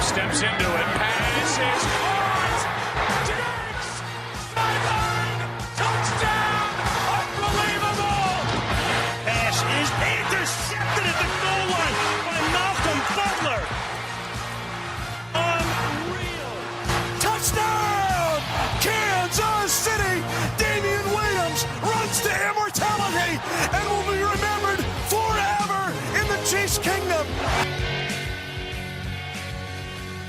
steps into it. Pass is caught. Diggs! Sideline! Touchdown! Unbelievable! Pass is intercepted at the goal line by Malcolm Butler. Unreal. Touchdown! Kansas City! Damian Williams runs to immortality and will be remembered forever in the Chiefs' kingdom.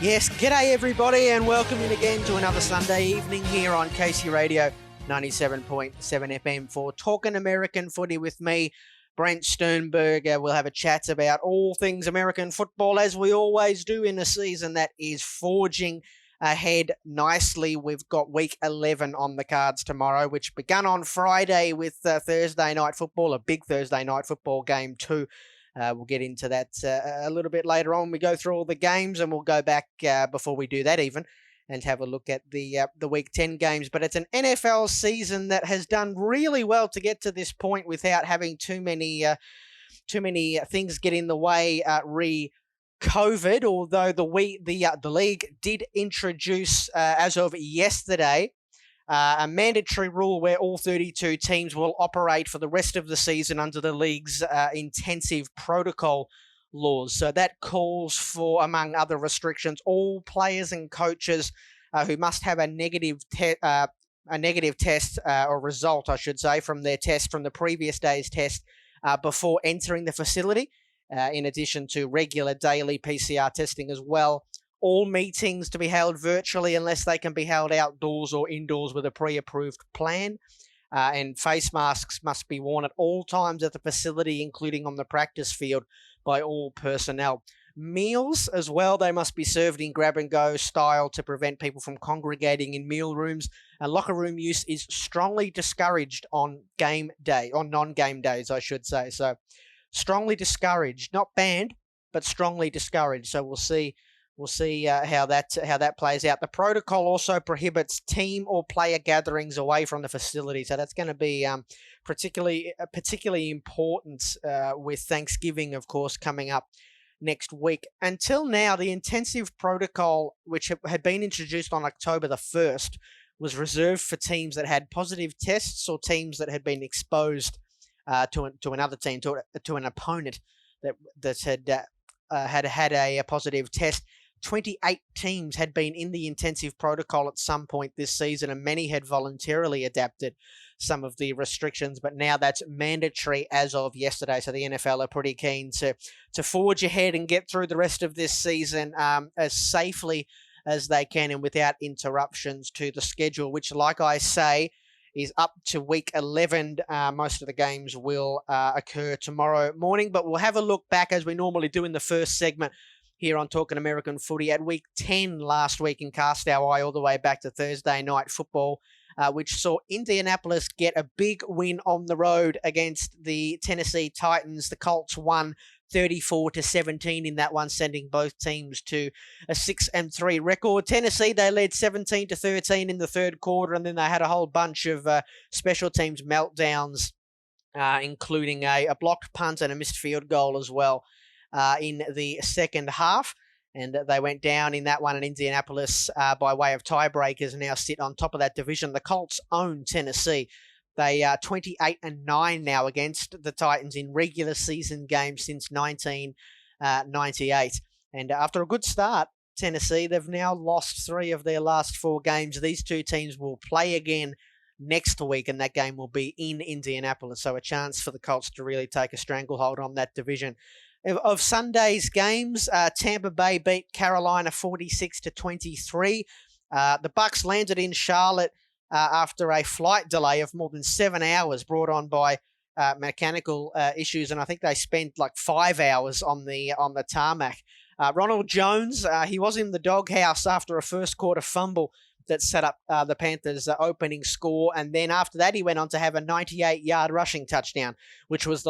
Yes, g'day everybody and welcome in again to another Sunday evening here on KC Radio 97.7 FM for Talkin American Footy with me, Brent Sternberg. We'll have a chat about all things American football as we always do in a season that is forging ahead nicely. We've got week 11 on the cards tomorrow, which began on Friday with Thursday night football, a big Thursday night football game too. We'll get into that a little bit later on. We go through all the games and we'll go back before we do that even and have a look at the Week 10 games. But it's an NFL season that has done really well to get to this point without having too many things get in the way re-COVID, although the league did introduce, as of yesterday, a mandatory rule where all 32 teams will operate for the rest of the season under the league's intensive protocol laws. So that calls for, among other restrictions, all players and coaches who must have a negative test or result, I should say, from their test from the previous day's test before entering the facility, in addition to regular daily PCR testing as well. All meetings to be held virtually unless they can be held outdoors or indoors with a pre-approved plan. And face masks must be worn at all times at the facility, including on the practice field, by all personnel. Meals as well, they must be served in grab-and-go style to prevent people from congregating in meal rooms. And locker room use is strongly discouraged on game day, on non-game days, I should say. So strongly discouraged, not banned, but strongly discouraged. So we'll see how that plays out. The protocol also prohibits team or player gatherings away from the facility, so that's going to be particularly important with Thanksgiving, of course, coming up next week. Until now, the intensive protocol, which had been introduced on October the 1st, was reserved for teams that had positive tests or teams that had been exposed to another team, to an opponent that had a positive test. 28 teams had been in the intensive protocol at some point this season, and many had voluntarily adapted some of the restrictions, but now that's mandatory as of yesterday. So the NFL are pretty keen to forge ahead and get through the rest of this season as safely as they can and without interruptions to the schedule, which, like I say, is up to week 11. Most of the games will occur tomorrow morning, but we'll have a look back as we normally do in the first segment here on Talkin American Footy at week 10 last week and cast our eye all the way back to Thursday night football, which saw Indianapolis get a big win on the road against the Tennessee Titans. The Colts won 34-17 in that one, sending both teams to a 6-3 record. Tennessee, they led 17-13 in the third quarter, and then they had a whole bunch of special teams meltdowns, including a blocked punt and a missed field goal as well in the second half. And they went down in that one, and Indianapolis, by way of tiebreakers, now sit on top of that division. The Colts own Tennessee. They are 28-9 now against the Titans in regular season games since 1998. And after a good start, Tennessee, they've now lost 3 of their last 4 games. These two teams will play again next week, and that game will be in Indianapolis. So a chance for the Colts to really take a stranglehold on that division. Of Sunday's games, Tampa Bay beat Carolina 46-23. The Bucs landed in Charlotte after a flight delay of more than 7 hours brought on by mechanical issues, and I think they spent like 5 hours on the tarmac. Ronald Jones, he was in the doghouse after a first quarter fumble that set up the Panthers' opening score, and then after that he went on to have a 98-yard rushing touchdown, which was is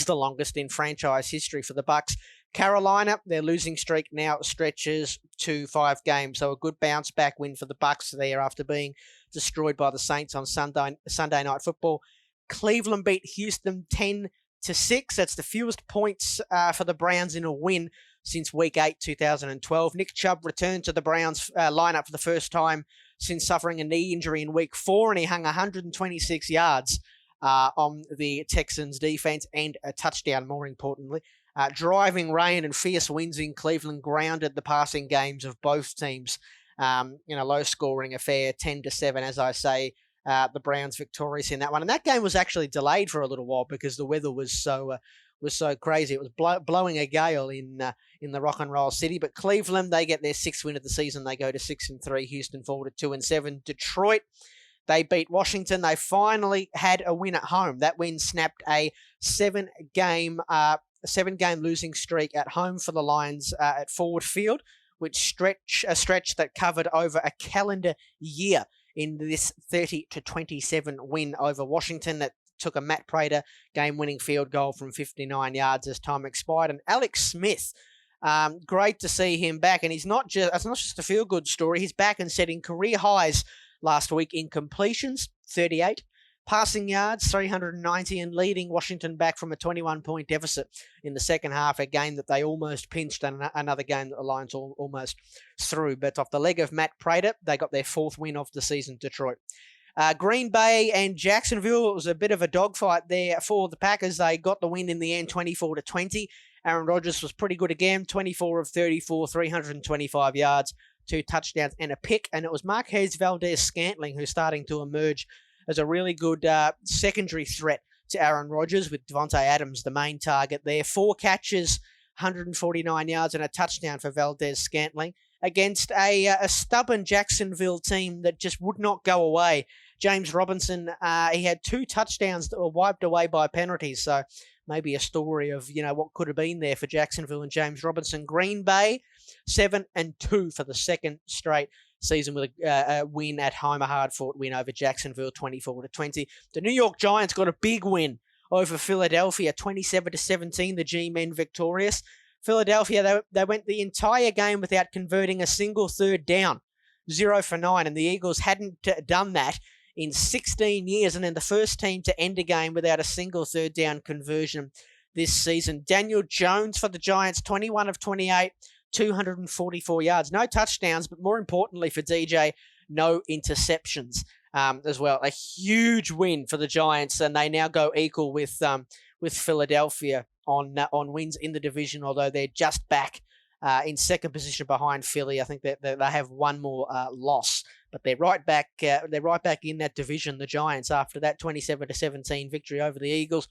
the longest in franchise history for the Bucs. Carolina, their losing streak now stretches to 5 games, so a good bounce back win for the Bucs there after being destroyed by the Saints on Sunday Night Football. Cleveland beat Houston 10-6. That's the fewest points for the Browns in a win since week 8, 2012. Nick Chubb returned to the Browns lineup for the first time since suffering a knee injury in week 4, and he hung 126 yards on the Texans defense and a touchdown, more importantly. Driving rain and fierce winds in Cleveland grounded the passing games of both teams in a low-scoring affair, 10-7, as I say. The Browns victorious in that one. And that game was actually delayed for a little while because the weather was so crazy. It was blowing a gale in the Rock and Roll City. But Cleveland, they get their 6th win of the season. They go to 6-3. Houston fall to 2-7. Detroit, they beat Washington. They finally had a win at home. That win snapped a 7-game losing streak at home for the Lions at Ford Field, which stretch that covered over a calendar year in this 30-27 win over Washington that took a Matt Prater game-winning field goal from 59 yards as time expired. And Alex Smith, great to see him back. And it's not just a feel-good story. He's back and setting career highs last week in completions, 38, passing yards, 390, and leading Washington back from a 21-point deficit in the second half, a game that they almost pinched, and another game that the Lions almost threw. But off the leg of Matt Prater, they got their 4th win of the season, Detroit. Green Bay and Jacksonville, it was a bit of a dogfight there for the Packers. They got the win in the end, 24-20. Aaron Rodgers was pretty good again, 24 of 34, 325 yards, 2 touchdowns and a pick. And it was Marquez Valdez-Scantling who's starting to emerge as a really good secondary threat to Aaron Rodgers, with Devontae Adams the main target there. 4 catches, 149 yards and a touchdown for Valdez-Scantling against a stubborn Jacksonville team that just would not go away. James Robinson, he had 2 touchdowns that were wiped away by penalties, so maybe a story of, what could have been there for Jacksonville and James Robinson. Green Bay, 7-2 for the second straight season with a win at home, a hard-fought win over Jacksonville, 24-20. The New York Giants got a big win over Philadelphia, 27-17, the G-men victorious. Philadelphia, they went the entire game without converting a single third down, 0 for 9, and the Eagles hadn't done that in 16 years, and then the first team to end a game without a single third down conversion this season. Daniel Jones for the Giants, 21 of 28, 244 yards. No touchdowns, but more importantly for DJ, no interceptions as well. A huge win for the Giants, and they now go equal with Philadelphia on wins in the division, although they're just back in second position behind Philly. I think that they have one more loss, but they're right back. They're right back in that division, the Giants, after that 27-17 victory over the Eagles.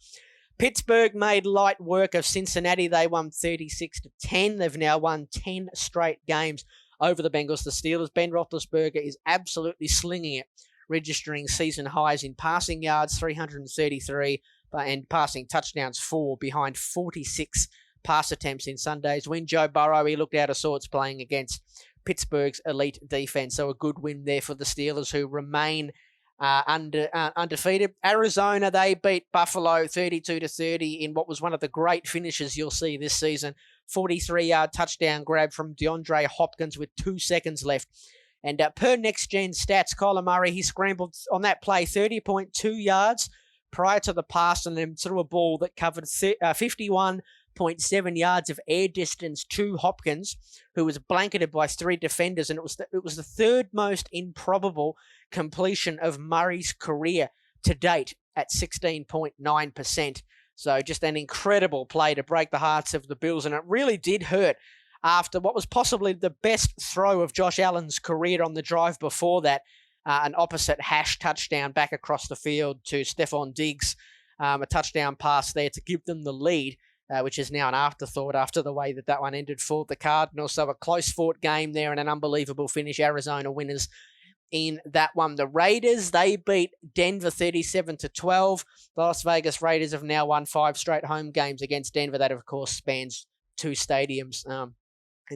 Pittsburgh made light work of Cincinnati. They won 36-10. They've now won 10 straight games over the Bengals. The Steelers, Ben Roethlisberger is absolutely slinging it, registering season highs in passing yards, 333, and passing touchdowns, 4, behind 46 pass attempts in Sunday's win. Joe Burrow, he looked out of sorts playing against Pittsburgh's elite defense. So a good win there for the Steelers, who remain undefeated. Arizona, they beat Buffalo 32-30 in what was one of the great finishes you'll see this season. 43-yard touchdown grab from DeAndre Hopkins with 2 seconds left. And per Next Gen Stats, Kyler Murray, he scrambled on that play 30.2 yards prior to the pass, and then threw a ball that covered 51.7 yards of air distance to Hopkins, who was blanketed by 3 defenders, and it was the third most improbable completion of Murray's career to date at 16.9%. So just an incredible play to break the hearts of the Bills, and it really did hurt after what was possibly the best throw of Josh Allen's career on the drive before that, an opposite hash touchdown back across the field to Stephon Diggs, a touchdown pass there to give them the lead, which is now an afterthought after the way that one ended for the Cardinals. So a close-fought game there and an unbelievable finish. Arizona winners in that one. The Raiders, they beat Denver 37-12. The Las Vegas Raiders have now won 5 straight home games against Denver. That, of course, spans 2 stadiums and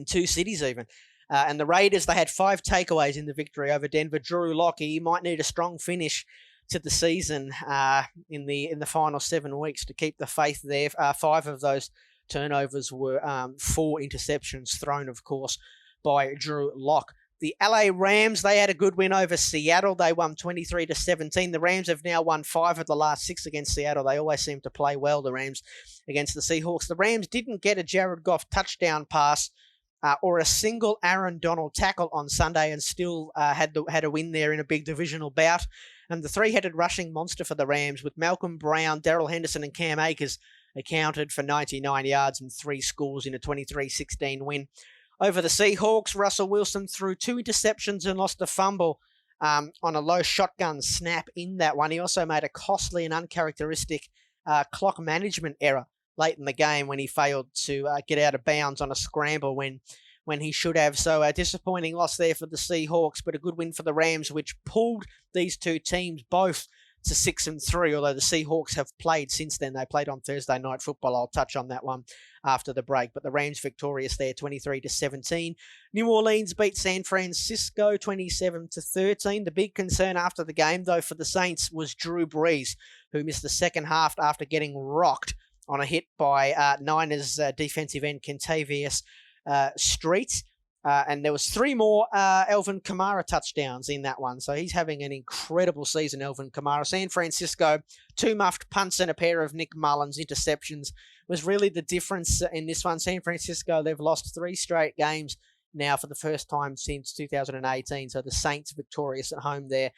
2 cities even. And the Raiders, they had 5 takeaways in the victory over Denver. Drew Lock, he might need a strong finish to the season in the final 7 weeks to keep the faith there. 5 of those turnovers were 4 interceptions thrown, of course, by Drew Lock. The LA Rams, they had a good win over Seattle. They won 23-17. The Rams have now won 5 of the last 6 against Seattle. They always seem to play well, the Rams, against the Seahawks. The Rams didn't get a Jared Goff touchdown pass or a single Aaron Donald tackle on Sunday and still had a win there in a big divisional bout. And the three-headed rushing monster for the Rams with Malcolm Brown, Darrell Henderson and Cam Akers accounted for 99 yards and 3 scores in a 23-16 win. Over the Seahawks, Russell Wilson threw 2 interceptions and lost a fumble on a low shotgun snap in that one. He also made a costly and uncharacteristic clock management error late in the game when he failed to get out of bounds on a scramble when he should have. So a disappointing loss there for the Seahawks, but a good win for the Rams, which pulled these two teams both to 6-3, although the Seahawks have played since then. They played on Thursday Night Football. I'll touch on that one after the break. But the Rams victorious there, 23-17. New Orleans beat San Francisco 27-13. The big concern after the game, though, for the Saints was Drew Brees, who missed the second half after getting rocked on a hit by Niners defensive end Kentavious Street. And there was 3 more Alvin Kamara touchdowns in that one. So he's having an incredible season, Alvin Kamara. San Francisco, 2 muffed punts and a pair of Nick Mullins interceptions was really the difference in this one. San Francisco, they've lost 3 straight games now for the first time since 2018. So the Saints victorious at home there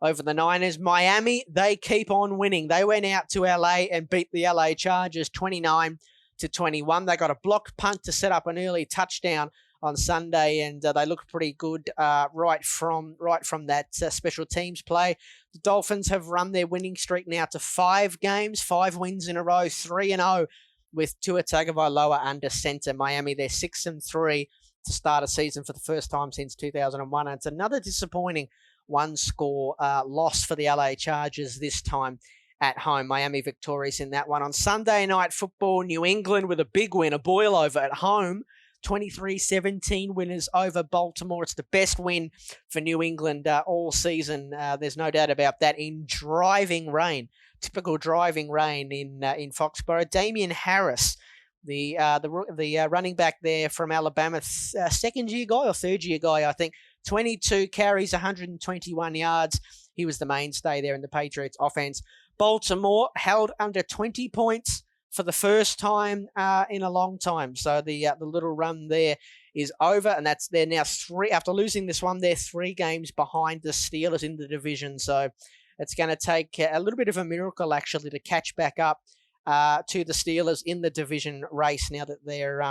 over the Niners. Miami, they keep on winning. They went out to LA and beat the LA Chargers 29-21. They got a blocked punt to set up an early touchdown on Sunday, and they look pretty good right from that special teams play. The Dolphins have run their winning streak now to 5 games, 5 wins in a row, 3-0 with Tua Tagovailoa under center. Miami, they're 6-3 to start a season for the first time since 2001. And it's another disappointing 1-score loss for the LA Chargers this time at home. Miami victorious in that one. On Sunday Night Football, New England with a big win, a boil over at home. 23-17 winners over Baltimore. It's the best win for New England all season. There's no doubt about that. In driving rain, typical driving rain in Foxborough. Damian Harris, the running back there from Alabama, second-year guy or third-year guy, I think. 22 carries, 121 yards. He was the mainstay there in the Patriots offense. Baltimore held under 20 points for the first time in a long time. So the little run there is over, and they're now 3, after losing this one, they're 3 games behind the Steelers in the division. So it's going to take a little bit of a miracle, actually, to catch back up to the Steelers in the division race now that they're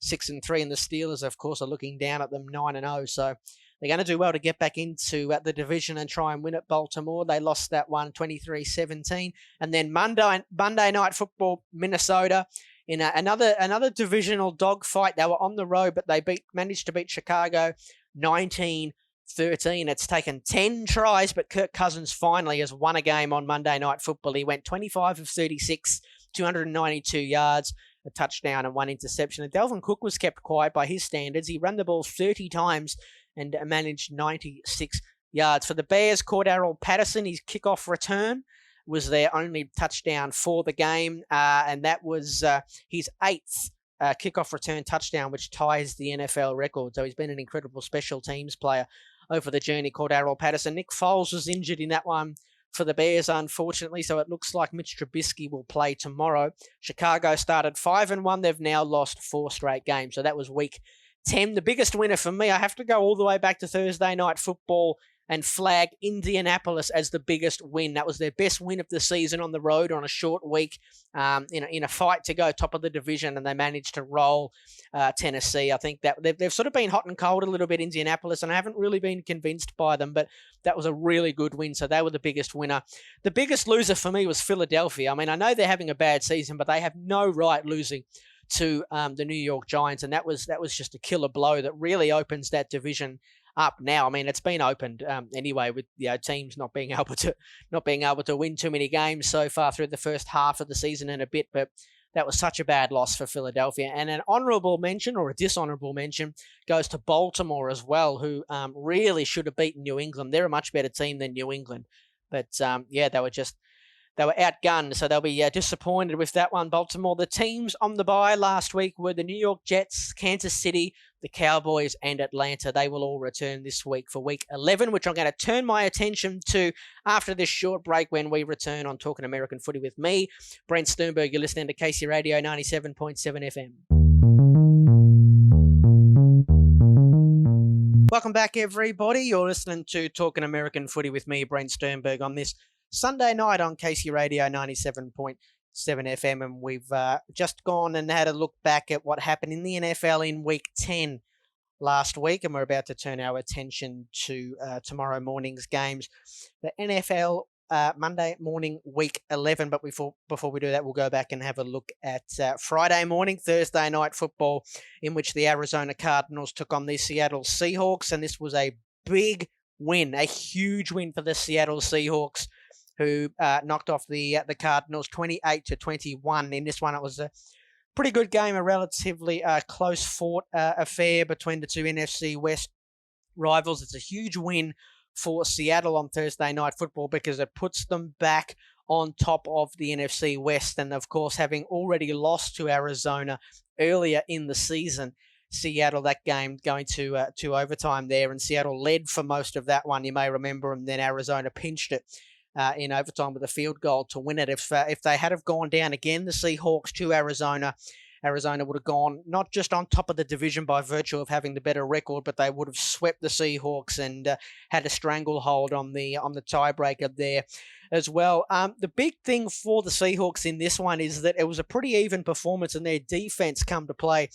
6-3, and the Steelers, of course, are looking down at them 9-0. So they're going to do well to get back into the division and try and win at Baltimore. They lost that one 23-17. And then Monday Night Football, Minnesota, in another divisional dogfight. They were on the road, but they managed to beat Chicago 19-13. It's taken 10 tries, but Kirk Cousins finally has won a game on Monday Night Football. He went 25 of 36, 292 yards, a touchdown and 1 interception. And Dalvin Cook was kept quiet by his standards. He ran the ball 30 times and managed 96 yards. For the Bears, Cordarrelle Patterson, his kickoff return was their only touchdown for the game, and that was his 8th kickoff return touchdown, which ties the NFL record. So he's been an incredible special teams player over the journey, Cordarrelle Patterson. Nick Foles was injured in that one for the Bears, unfortunately, so it looks like Mitch Trubisky will play tomorrow. Chicago started 5-1. They've now lost 4 straight games, so that was week 10. The biggest winner for me, I have to go all the way back to Thursday Night Football and flag Indianapolis as the biggest win. That was their best win of the season on the road on a short week in a fight to go top of the division, and they managed to roll Tennessee. I think that they've sort of been hot and cold a little bit, Indianapolis, and I haven't really been convinced by them, but that was a really good win, so they were the biggest winner. The biggest loser for me was Philadelphia. I mean, I know they're having a bad season, but they have no right losing to the New York Giants, and that was just a killer blow that really opens that division up now. I mean, it's been opened anyway with teams not being able to win too many games so far through the first half of the season and a bit, but that was such a bad loss for Philadelphia. And an honourable mention or a dishonourable mention goes to Baltimore as well, who really should have beaten New England. They're a much better team than New England, but they were just they were outgunned, so they'll be disappointed with that one, Baltimore. The teams on the bye last week were the New York Jets, Kansas City, the Cowboys, and Atlanta. They will all return this week for Week 11, which I'm going to turn my attention to after this short break when we return on Talking American Footy with me, Brent Sternberg. You're listening to KC Radio 97.7 FM. Welcome back, everybody. You're listening to Talking American Footy with me, Brent Sternberg, on this Sunday night on KC Radio 97.7 FM, and we've just gone and had a look back at what happened in the NFL in Week 10 last week, and we're about to turn our attention to tomorrow morning's games. The NFL Monday morning, Week 11, but before we do that, we'll go back and have a look at Friday morning, Thursday night football, in which the Arizona Cardinals took on the Seattle Seahawks, and this was a big win, a huge win for the Seattle Seahawks, who knocked off the Cardinals 28-21. In this one, it was a pretty good game, a relatively close-fought affair between the two NFC West rivals. It's a huge win for Seattle on Thursday night football because it puts them back on top of the NFC West. And, of course, having already lost to Arizona earlier in the season, Seattle, that game going to overtime there, and Seattle led for most of that one, you may remember, and then Arizona pinched it in overtime with a field goal to win it. If they had have gone down again, the Seahawks to Arizona would have gone not just on top of the division by virtue of having the better record, but they would have swept the Seahawks and had a stranglehold on the tiebreaker there as well. The big thing for the Seahawks in this one is that it was a pretty even performance, and their defense come to play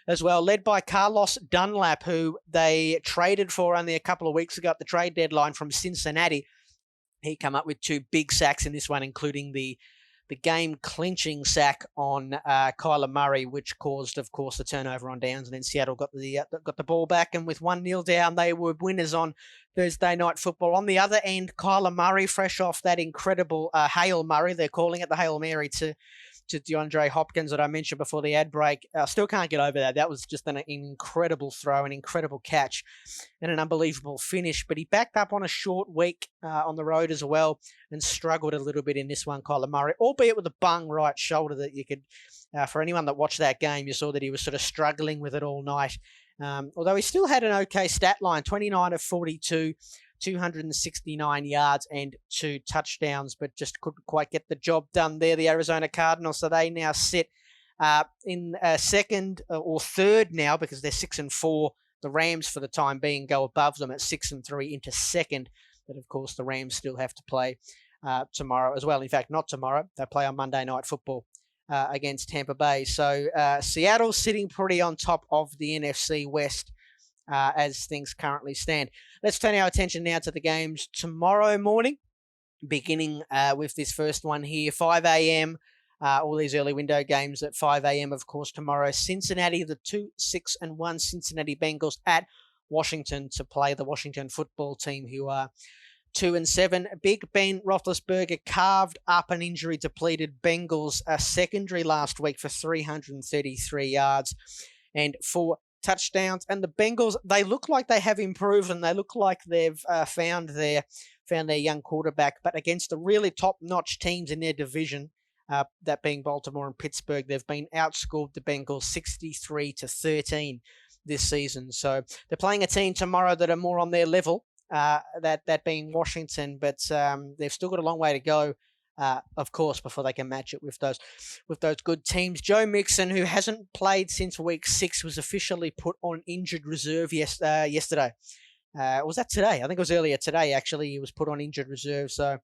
as well, led by Carlos Dunlap, who they traded for only a couple of weeks ago at the trade deadline from Cincinnati. He came up with two big sacks in this one, including the game-clinching sack on Kyler Murray, which caused, of course, the turnover on downs. And then Seattle got the ball back, and with 1-0 down, they were winners on Thursday night football. On the other end, Kyler Murray, fresh off that incredible Hail Murray, they're calling it the Hail Mary to DeAndre Hopkins that I mentioned before the ad break. Still can't get over that. That was just an incredible throw, an incredible catch, and an unbelievable finish. But he backed up on a short week on the road as well and struggled a little bit in this one, Kyler Murray, albeit with a bung right shoulder that you could, for anyone that watched that game, you saw that he was sort of struggling with it all night. Although he still had an okay stat line, 29 of 42, 269 yards and 2 touchdowns, but just couldn't quite get the job done there, the Arizona Cardinals. So they now sit in second or third now because they're 6-4. The Rams, for the time being, go above them at 6-3 into second. But, of course, the Rams still have to play tomorrow as well. In fact, not tomorrow. They play on Monday Night Football against Tampa Bay. So Seattle sitting pretty on top of the NFC West as things currently stand. Let's turn our attention now to the games tomorrow morning, beginning with this first one here, 5 a.m., all these early window games at 5 a.m., of course, tomorrow. Cincinnati, the 2-6-1 Cincinnati Bengals at Washington to play the Washington football team, who are 2-7. Big Ben Roethlisberger carved up an injury-depleted Bengals secondary last week for 333 yards and 4 touchdowns. And the Bengals, they look like they have improved, and they look like they've found their young quarterback. But against the really top-notch teams in their division, that being Baltimore and Pittsburgh, they've been outscored the Bengals 63-13 this season. So they're playing a team tomorrow that are more on their level, that being Washington, but they've still got a long way to go, of course, before they can match it with those good teams. Joe Mixon, who hasn't played since week 6, was officially put on injured reserve yesterday. Was that today? I think it was earlier today, actually. He was put on injured reserve, so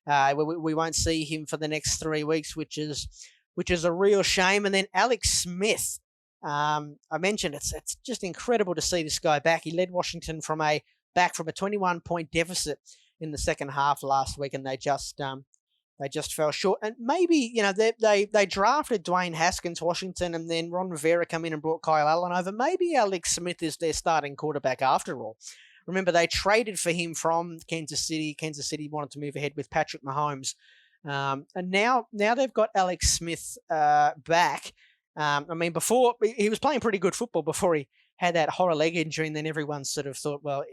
we won't see him for the next 3 weeks, which is a real shame. And then Alex Smith, I mentioned it's just incredible to see this guy back. He led Washington back from a 21-point deficit in the second half last week, and they just fell short. And maybe, they drafted Dwayne Haskins, Washington, and then Ron Rivera come in and brought Kyle Allen over. Maybe Alex Smith is their starting quarterback after all. Remember, they traded for him from Kansas City. Kansas City wanted to move ahead with Patrick Mahomes. And now they've got Alex Smith back. Before, he was playing pretty good football before he had that horror leg injury, and then everyone sort of thought, well,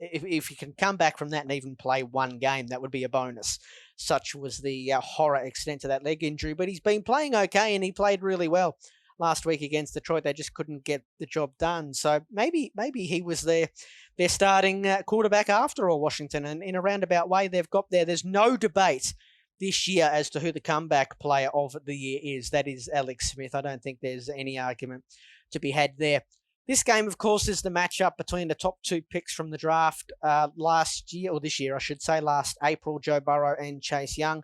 if you can come back from that and even play one game, that would be a bonus. Such was the horror extent to that leg injury. But he's been playing okay, and he played really well last week against Detroit. They just couldn't get the job done. So maybe he was their starting quarterback after all, Washington. And in a roundabout way, they've got there. There's no debate this year as to who the comeback player of the year is. That is Alex Smith. I don't think there's any argument to be had there. This game, of course, is the matchup between the top two picks from the draft last year, or this year, I should say, last April, Joe Burrow and Chase Young.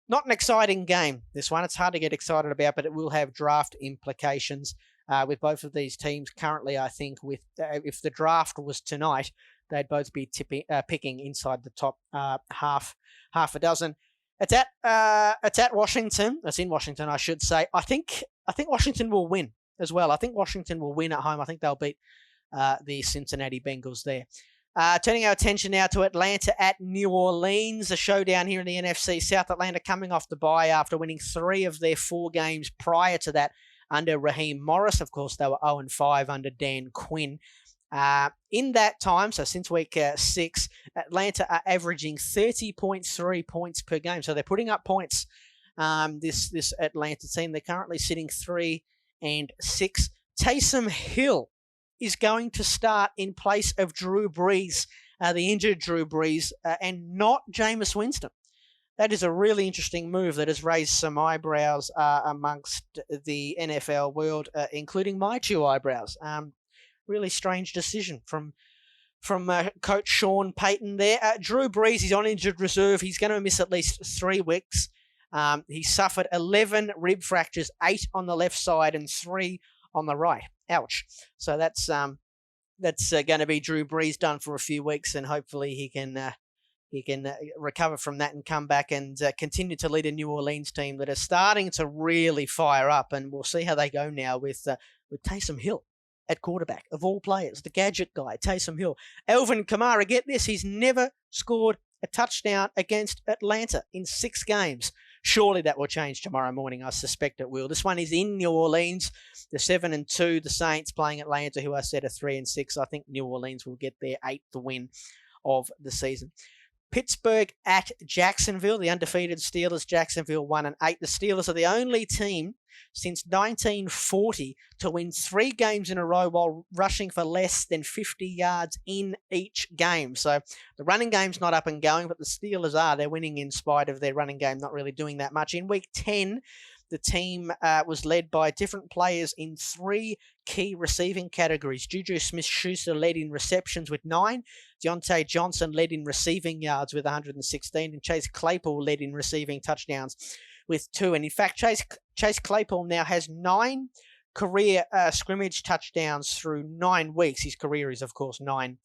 Not an exciting game, this one. It's hard to get excited about, but it will have draft implications with both of these teams. Currently, I think, if the draft was tonight, they'd both be picking inside the top half a dozen. It's at Washington. It's in Washington, I should say. I think Washington will win as well. I think Washington will win at home. I think they'll beat the Cincinnati Bengals there. Turning our attention now to Atlanta at New Orleans, a showdown here in the NFC South. Atlanta coming off the bye after winning 3 of their 4 games prior to that under Raheem Morris. Of course, they were 0-5 under Dan Quinn. In that time, so since week 6, Atlanta are averaging 30.3 points per game. So they're putting up points, this Atlanta team. They're currently sitting 3-6. Taysom Hill is going to start in place of Drew Brees, the injured Drew Brees, and not Jameis Winston. That is a really interesting move that has raised some eyebrows amongst the NFL world, including my 2 eyebrows. Really strange decision from Coach Sean Payton there. Drew Brees is on injured reserve. He's going to miss at least 3 weeks. He suffered 11 rib fractures, 8 on the left side and 3 on the right. Ouch. So that's going to be Drew Brees done for a few weeks, and hopefully he can recover from that and come back and continue to lead a New Orleans team that are starting to really fire up. And we'll see how they go now with Taysom Hill at quarterback, of all players, the gadget guy, Taysom Hill. Alvin Kamara, get this, he's never scored a touchdown against Atlanta in 6 games. Surely that will change tomorrow morning. I suspect it will. This one is in New Orleans. The 7-2, the Saints playing Atlanta, who I said are 3-6. I think New Orleans will get their 8th win of the season. Pittsburgh at Jacksonville, the undefeated Steelers. Jacksonville 1-8. The Steelers are the only team since 1940 to win 3 games in a row while rushing for less than 50 yards in each game. So the running game's not up and going, but the Steelers are. They're winning in spite of their running game not really doing that much. In week 10, the team was led by different players in 3 key receiving categories. Juju Smith-Schuster led in receptions with 9. Deontay Johnson led in receiving yards with 116. And Chase Claypool led in receiving touchdowns with 2. And in fact, Chase Claypool now has 9 career scrimmage touchdowns through 9 weeks. His career is, of course, 9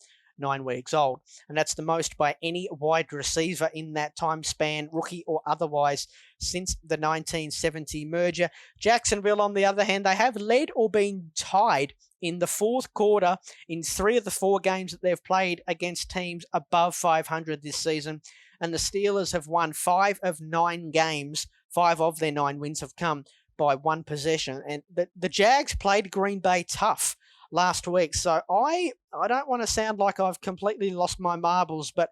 weeks old. And that's the most by any wide receiver in that time span, rookie or otherwise, since the 1970 merger. Jacksonville, on the other hand, they have led or been tied in the 4th quarter in 3 of the 4 games that they've played against teams above 500 this season. And the Steelers have won 5 of 9 games. 5 of their 9 wins have come by 1 possession. And the Jags played Green Bay tough last week. So I don't want to sound like I've completely lost my marbles, but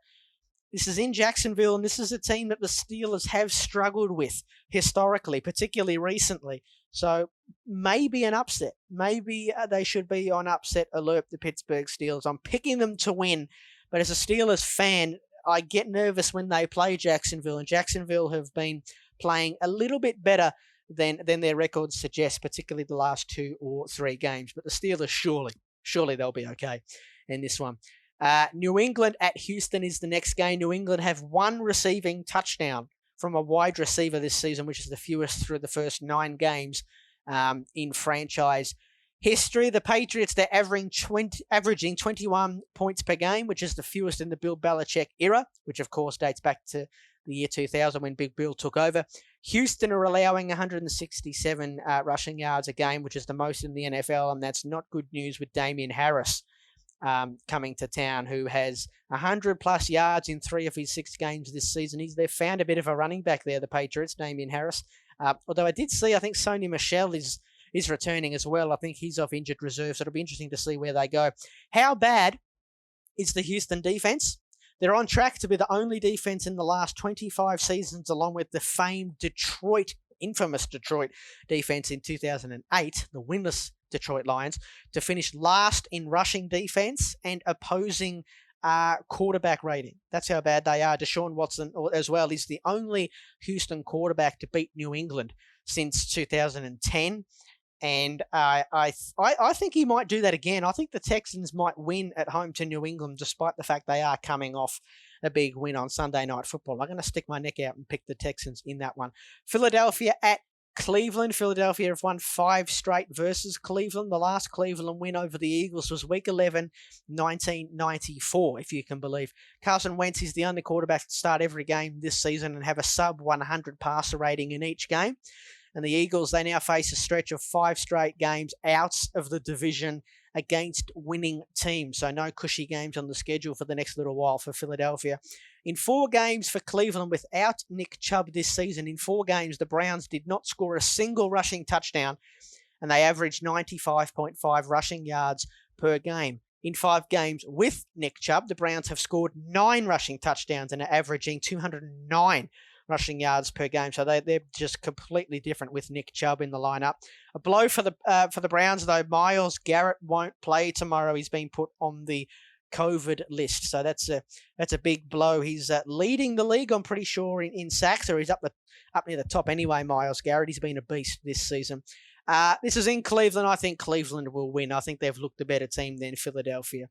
this is in Jacksonville, and this is a team that the Steelers have struggled with historically, particularly recently. So maybe an upset. Maybe they should be on upset alert, the Pittsburgh Steelers. I'm picking them to win, but as a Steelers fan, I get nervous when they play Jacksonville, and Jacksonville have been playing a little bit better than their records suggest, particularly the last 2 or 3 games. But the Steelers, surely they'll be okay in this one. New England at Houston is the next game. New England have 1 receiving touchdown from a wide receiver this season, which is the fewest through the first 9 games in franchise history. The Patriots, they're averaging 21 points per game, which is the fewest in the Bill Belichick era, which of course dates back to the year 2000 when Big Bill took over. Houston are allowing 167 rushing yards a game, which is the most in the NFL, and that's not good news with Damian Harris coming to town, who has 100-plus yards in 3 of his 6 games this season. They've found a bit of a running back there, the Patriots, Damian Harris. Although I did see, I think Sony Michel is returning as well. I think he's off injured reserve, so it'll be interesting to see where they go. How bad is the Houston defense. They're on track to be the only defense in the last 25 seasons, along with the famed infamous Detroit defense in 2008, the winless Detroit Lions, to finish last in rushing defense and opposing quarterback rating. That's how bad they are. Deshaun Watson as well is the only Houston quarterback to beat New England since 2010. And I think he might do that again. I think the Texans might win at home to New England, despite the fact they are coming off a big win on Sunday Night Football. I'm going to stick my neck out and pick the Texans in that one. Philadelphia at Cleveland. Philadelphia have won 5 straight versus Cleveland. The last Cleveland win over the Eagles was Week 11, 1994, if you can believe. Carson Wentz is the only quarterback to start every game this season and have a sub-100 passer rating in each game. And the Eagles, they now face a stretch of 5 straight games out of the division against winning teams. So no cushy games on the schedule for the next little while for Philadelphia. In 4 games for Cleveland without Nick Chubb this season, in 4 games, the Browns did not score a single rushing touchdown, and they averaged 95.5 rushing yards per game. In 5 games with Nick Chubb, the Browns have scored 9 rushing touchdowns and are averaging 209 rushing yards per game. So they're just completely different with Nick Chubb in the lineup. A blow for the Browns, though. Myles Garrett won't play tomorrow. He's been put on the COVID list. So that's a big blow. He's leading the league, I'm pretty sure, in sacks, or he's up near the top anyway, Myles Garrett. He's been a beast this season. This is in Cleveland. I think Cleveland will win. I think they've looked a better team than Philadelphia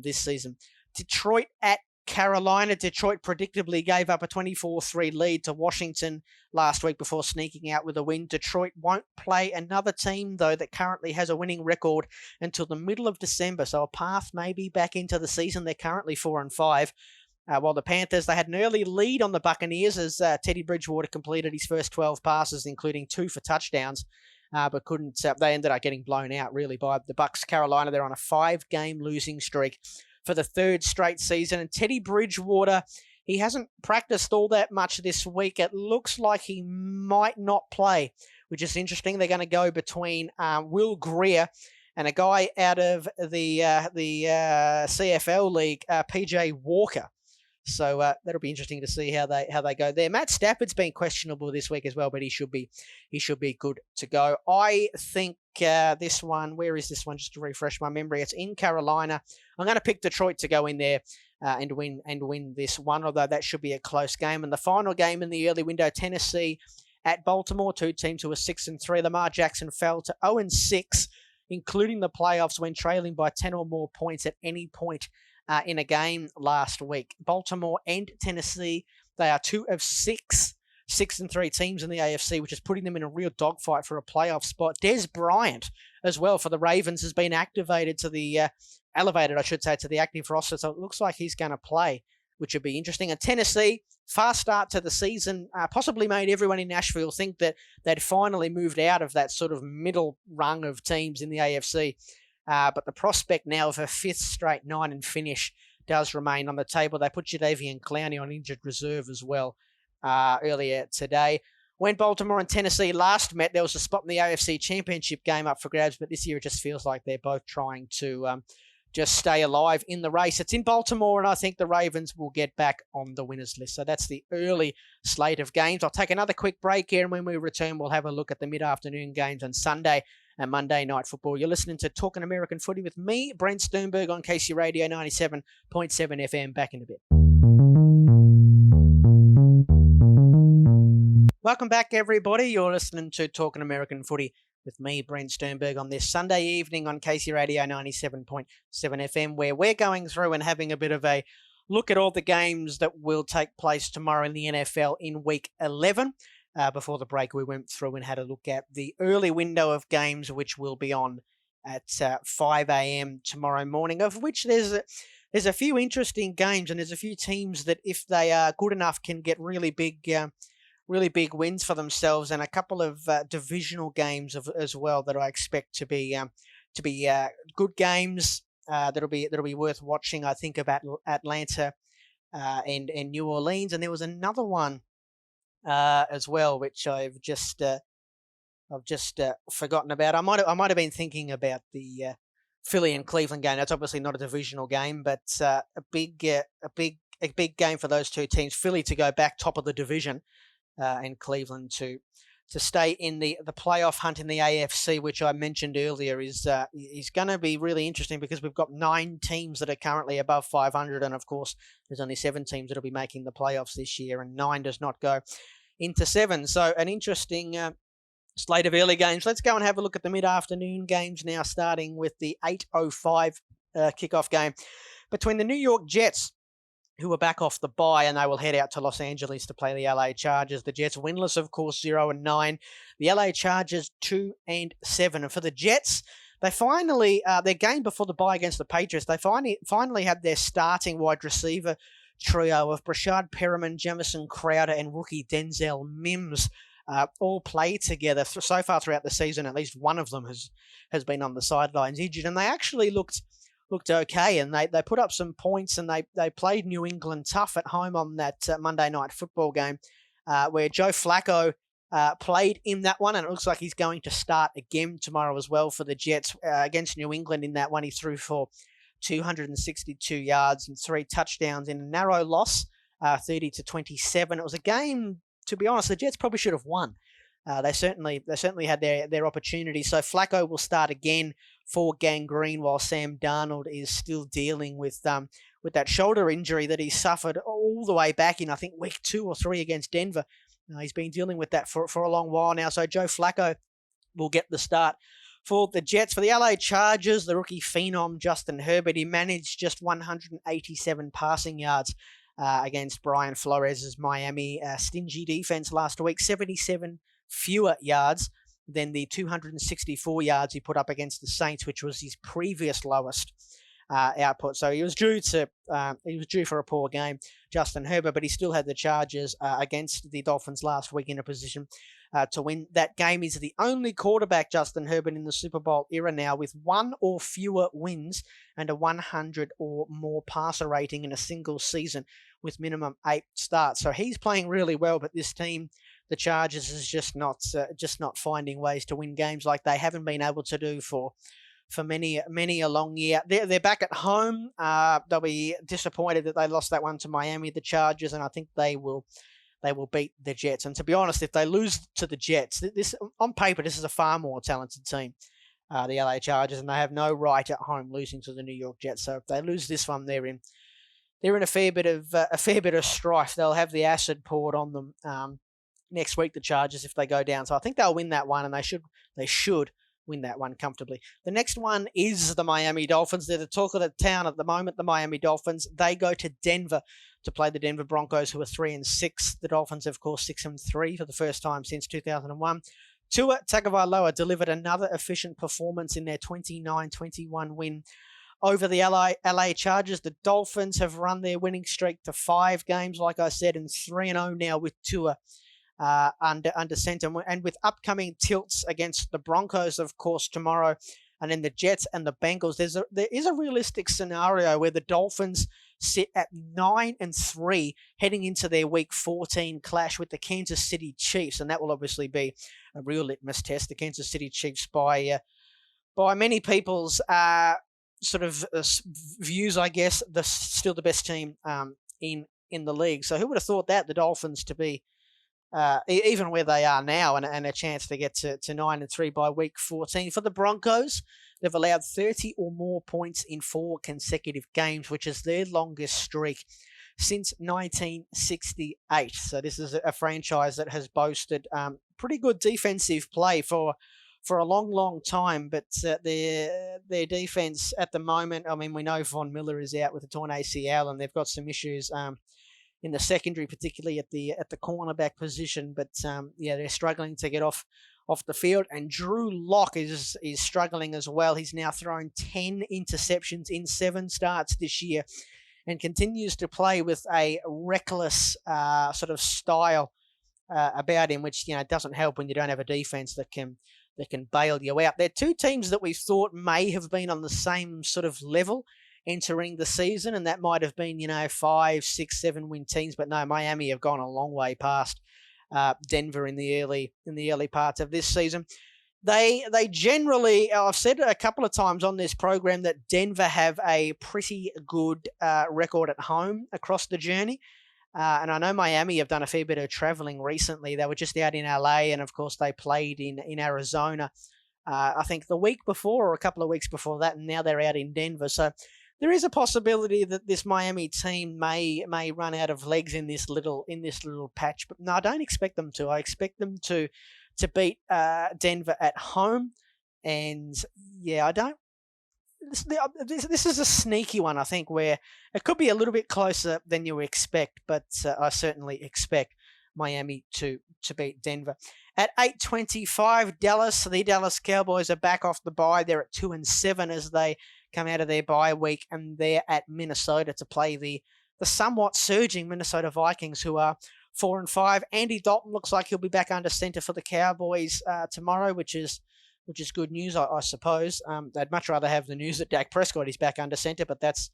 this season. Detroit at Carolina. Detroit predictably gave up a 24-3 lead to Washington last week before sneaking out with a win. Detroit won't play another team, though, that currently has a winning record until the middle of December, so a path maybe back into the season. They're currently 4-5. While the Panthers, they had an early lead on the Buccaneers as Teddy Bridgewater completed his first 12 passes, including 2 for touchdowns, but couldn't. They ended up getting blown out, really, by the Bucs. Carolina, they're on a 5-game losing streak for the 3rd straight season. And Teddy Bridgewater, he hasn't practiced all that much this week. It looks like he might not play, which is interesting. They're going to go between Will Greer and a guy out of the CFL league, PJ Walker. So that'll be interesting to see how they go there. Matt Stafford's been questionable this week as well, but he should be good to go. I think this one, where is this one? Just to refresh my memory, it's in Carolina. I'm going to pick Detroit to go in there and win this one, although that should be a close game. And the final game in the early window, Tennessee at Baltimore, 2 teams who are 6-3. Lamar Jackson fell to 0-6, including the playoffs, when trailing by 10 or more points at any point in a game last week. Baltimore and Tennessee, they are 2 of 6-3 teams in the AFC, which is putting them in a real dogfight for a playoff spot. Des Bryant, as well, for the Ravens, has been elevated to the active roster, so it looks like he's going to play, which would be interesting. And Tennessee, fast start to the season, possibly made everyone in Nashville think that they'd finally moved out of that sort of middle rung of teams in the AFC. But the prospect now of a 5th straight 9-and finish does remain on the table. They put Jadeveon Clowney on injured reserve as well earlier today. When Baltimore and Tennessee last met, there was a spot in the AFC Championship game up for grabs, but this year it just feels like they're both trying to just stay alive in the race. It's in Baltimore, and I think the Ravens will get back on the winners list. So that's the early slate of games. I'll take another quick break here, and when we return, we'll have a look at the mid-afternoon games on Sunday and Monday Night Football. You're listening to Talkin American Footy with me, Brent Sternberg, on KC Radio 97.7 FM. Back in a bit. Welcome back, everybody. You're listening to Talkin American Footy with me, Brent Sternberg, on this Sunday evening on KC Radio 97.7 FM, where we're going through and having a bit of a look at all the games that will take place tomorrow in the NFL in Week 11. Before the break, we went through and had a look at the early window of games, which will be on at 5 a.m. tomorrow morning, of which there's a few interesting games, and there's a few teams that, if they are good enough, can get really big wins for themselves, and a couple of divisional games as well that I expect to be good games that'll be worth watching. I think about Atlanta and New Orleans, and there was another one as well, which I've just forgotten about. I might have been thinking about the Philly and Cleveland game. That's obviously not a divisional game, but a big game for those two teams. Philly to go back top of the division, and Cleveland to stay in the playoff hunt in the AFC, which I mentioned earlier, is going to be really interesting because we've got 9 teams that are currently above 500, and of course there's only 7 teams that will be making the playoffs this year, and 9 does not go into 7. So an interesting slate of early games. Let's go and have a look at the mid-afternoon games now, starting with the 8:05 kickoff game between the New York Jets, who are back off the bye, and they will head out to Los Angeles to play the LA Chargers. The Jets winless, of course, 0-9. The LA Chargers 2-7. And for the Jets, they finally, their game before the bye against the Patriots, they finally had their starting wide receiver trio of Brashad Perriman, Jamison Crowder, and rookie Denzel Mims all play together. So far throughout the season, at least one of them has been on the sidelines injured, and they actually looked okay, and they put up some points, and they played New England tough at home on that Monday night football game where Joe Flacco played in that one, and it looks like he's going to start again tomorrow as well for the Jets against New England. In that one, he threw for 262 yards and 3 touchdowns in a narrow loss, 30-27. It was a game, to be honest, the Jets probably should have won. They certainly had their opportunity. So Flacco will start again for gangrene, while Sam Darnold is still dealing with that shoulder injury that he suffered all the way back in, I think, week 2 or 3 against Denver. He's been dealing with that for a long while now. So Joe Flacco will get the start for the Jets. For the LA Chargers, the rookie phenom Justin Herbert, he managed just 187 passing yards against Brian Flores' Miami stingy defense last week, 77 fewer yards than the 264 yards he put up against the Saints, which was his previous lowest output. So he was due for a poor game, Justin Herbert, but he still had the Chargers against the Dolphins last week in a position to win. That game is the only quarterback, Justin Herbert, in the Super Bowl era now with 1 or fewer wins and a 100 or more passer rating in a single season with minimum 8 starts. So he's playing really well, but this team, the Chargers, is just not finding ways to win games like they haven't been able to do for many a long year. They're back at home. They'll be disappointed that they lost that one to Miami, the Chargers, and I think they will beat the Jets. And to be honest, if they lose to the Jets, this on paper, this is a far more talented team, the LA Chargers, and they have no right at home losing to the New York Jets. So if they lose this one, they're in a fair bit of strife. They'll have the acid poured on them next week, the Chargers, if they go down. So I think they'll win that one, and they should win that one comfortably. The next one is the Miami Dolphins. They're the talk of the town at the moment, the Miami Dolphins. They go to Denver to play the Denver Broncos, who are 3-6. The Dolphins, of course, 6-3 for the first time since 2001. Tua Tagovailoa delivered another efficient performance in their 29-21 win over the LA Chargers. The Dolphins have run their winning streak to 5 games, like I said, and 3-0 now with Tua under center, and with upcoming tilts against the Broncos, of course, tomorrow, and then the Jets and the Bengals. There is a realistic scenario where the Dolphins sit at 9-3 heading into their Week 14 clash with the Kansas City Chiefs, and that will obviously be a real litmus test. The Kansas City Chiefs, by many people's sort of views, I guess, still the best team in the league. So who would have thought that, the Dolphins to be even where they are now, and a chance to get to 9-3 by Week 14. For the Broncos, they've allowed 30 or more points in 4 consecutive games, which is their longest streak since 1968. So this is a franchise that has boasted pretty good defensive play for a long time, but their defense at the moment, I mean, we know Von Miller is out with a torn ACL, and they've got some issues in the secondary, particularly at the cornerback position. But they're struggling to get off the field. And Drew Lock is struggling as well. He's now thrown 10 interceptions in 7 starts this year, and continues to play with a reckless sort of style about him, which doesn't help when you don't have a defense that can bail you out. They're 2 teams that we thought may have been on the same sort of level entering the season, and that might have been 5, 6, 7 win teams, but no, Miami have gone a long way past Denver in the early parts of this season. They generally, I've said a couple of times on this program that Denver have a pretty good record at home across the journey. And I know Miami have done a fair bit of traveling recently. They were just out in LA, and of course they played in Arizona, I think the week before or a couple of weeks before that, and now they're out in Denver. So there is a possibility that this Miami team may run out of legs in this little patch. But no, I don't expect them to. I expect them to beat Denver at home. And yeah, I don't. This is a sneaky one, I think, where it could be a little bit closer than you expect, but I certainly expect Miami to beat Denver. At 8:25, the Dallas Cowboys are back off the bye. They're at 2-7 as they come out of their bye week, and they're at Minnesota to play the somewhat surging Minnesota Vikings, who are 4-5. Andy Dalton looks like he'll be back under center for the Cowboys tomorrow, which is good news, I suppose. They'd much rather have the news that Dak Prescott is back under center, but that's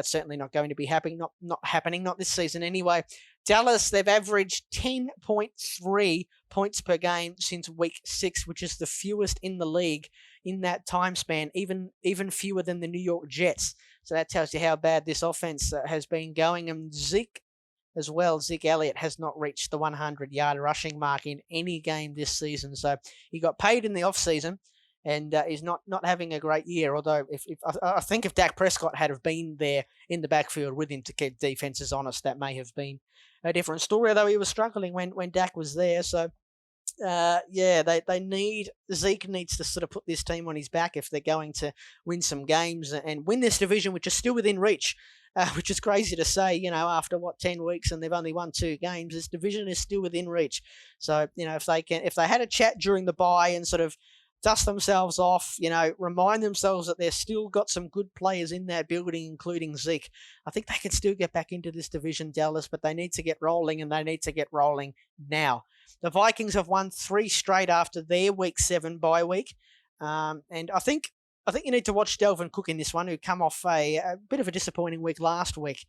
certainly not going to be happening. Not happening. Not this season anyway. Dallas, they've averaged 10.3 points per game since week 6, which is the fewest in the league in that time span. Even fewer than the New York Jets. So that tells you how bad this offense has been going. And Zeke as well. Zeke Elliott has not reached the 100-yard rushing mark in any game this season. So he got paid in the offseason and is not having a great year. Although I think if Dak Prescott had have been there in the backfield with him to keep defenses honest, that may have been a different story. Although he was struggling when Dak was there. So Zeke needs to sort of put this team on his back if they're going to win some games and win this division, which is still within reach. Which is crazy to say, after 10 weeks and they've only won 2 games, this division is still within reach. So, if they had a chat during the bye and sort of dust themselves off, remind themselves that they've still got some good players in that building, including Zeke, I think they can still get back into this division, Dallas, but they need to get rolling, and they need to get rolling now. The Vikings have won 3 straight after their week 7 bye week. And I think you need to watch Dalvin Cook in this one, who come off a bit of a disappointing week last week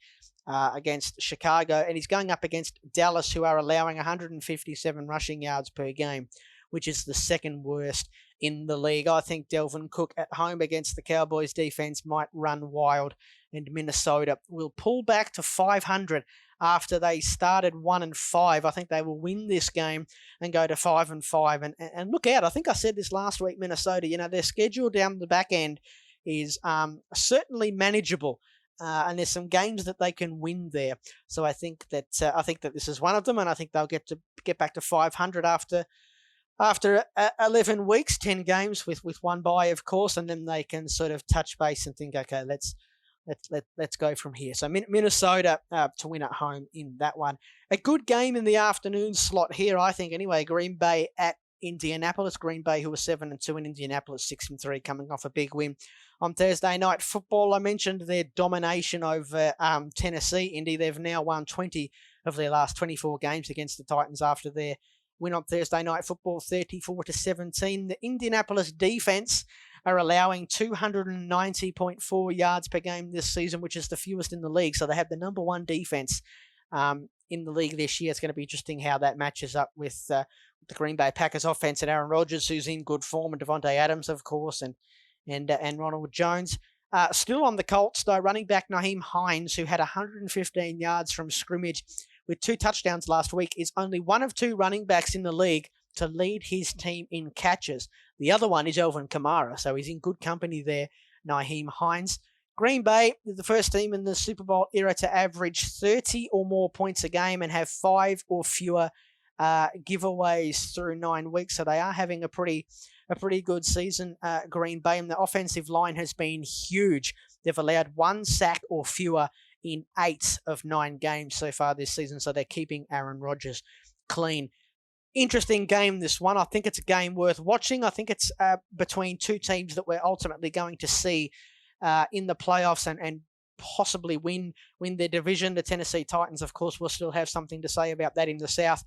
against Chicago, and he's going up against Dallas, who are allowing 157 rushing yards per game, which is the second worst in the league. I think Dalvin Cook at home against the Cowboys defense might run wild, and Minnesota will pull back to 500 after they started 1-5. I think they will win this game and go to 5-5. And look out, I think I said this last week, Minnesota, their schedule down the back end is certainly manageable. And there's some games that they can win there. So I think that this is one of them, and I think they'll get back to 500 after 11 weeks, 10 games with one bye, of course, and then they can sort of touch base and think, okay, let's go from here. So Minnesota to win at home in that one. A good game in the afternoon slot here, I think. Anyway, Green Bay at Indianapolis. Green Bay, who are 7-2, in Indianapolis 6-3, coming off a big win on Thursday Night Football. I mentioned their domination over Tennessee. Indy, they've now won 20 of their last 24 games against the Titans after their win on Thursday Night Football, 34-17. The Indianapolis defense are allowing 290.4 yards per game this season, which is the fewest in the league. So they have the number 1 defense in the league this year. It's going to be interesting how that matches up with the Green Bay Packers offense and Aaron Rodgers, who's in good form, and Devontae Adams, of course, and Ronald Jones. Still on the Colts, though, running back Nyheim Hines, who had 115 yards from scrimmage with 2 touchdowns last week, is only one of 2 running backs in the league to lead his team in catches. The other one is Alvin Kamara, so he's in good company there, Nyheim Hines. Green Bay, the first team in the Super Bowl era to average 30 or more points a game and have 5 or fewer giveaways through 9 weeks. So they are having a pretty good season, Green Bay, and the offensive line has been huge. They've allowed 1 sack or fewer in 8 of 9 games so far this season, so they're keeping Aaron Rodgers clean. Interesting game, this one. I think it's a game worth watching. I think it's between 2 teams that we're ultimately going to see in the playoffs and possibly win their division. The Tennessee Titans, of course, will still have something to say about that in the South.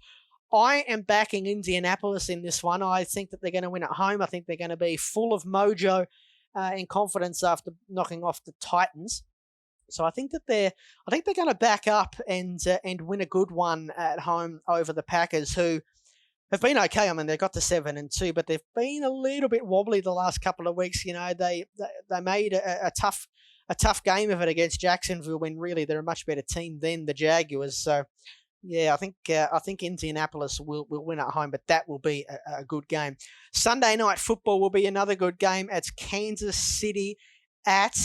I am backing Indianapolis in this one. I think that they're going to win at home. I think they're going to be full of mojo and confidence after knocking off the Titans. So I think they're going to back up and win a good one at home over the Packers, who have been okay. I mean, they got to 7-2, but they've been a little bit wobbly the last couple of weeks. You know, they made a tough game of it against Jacksonville when really they're a much better team than the Jaguars. So, yeah, I think Indianapolis will win at home, but that will be a good game. Sunday night football will be another good game. It's Kansas City at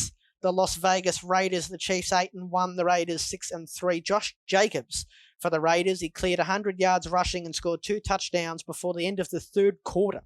the Las Vegas Raiders. The Chiefs 8-1, the Raiders 6-3. Josh Jacobs for the Raiders. He cleared 100 yards rushing and scored 2 touchdowns before the end of the third quarter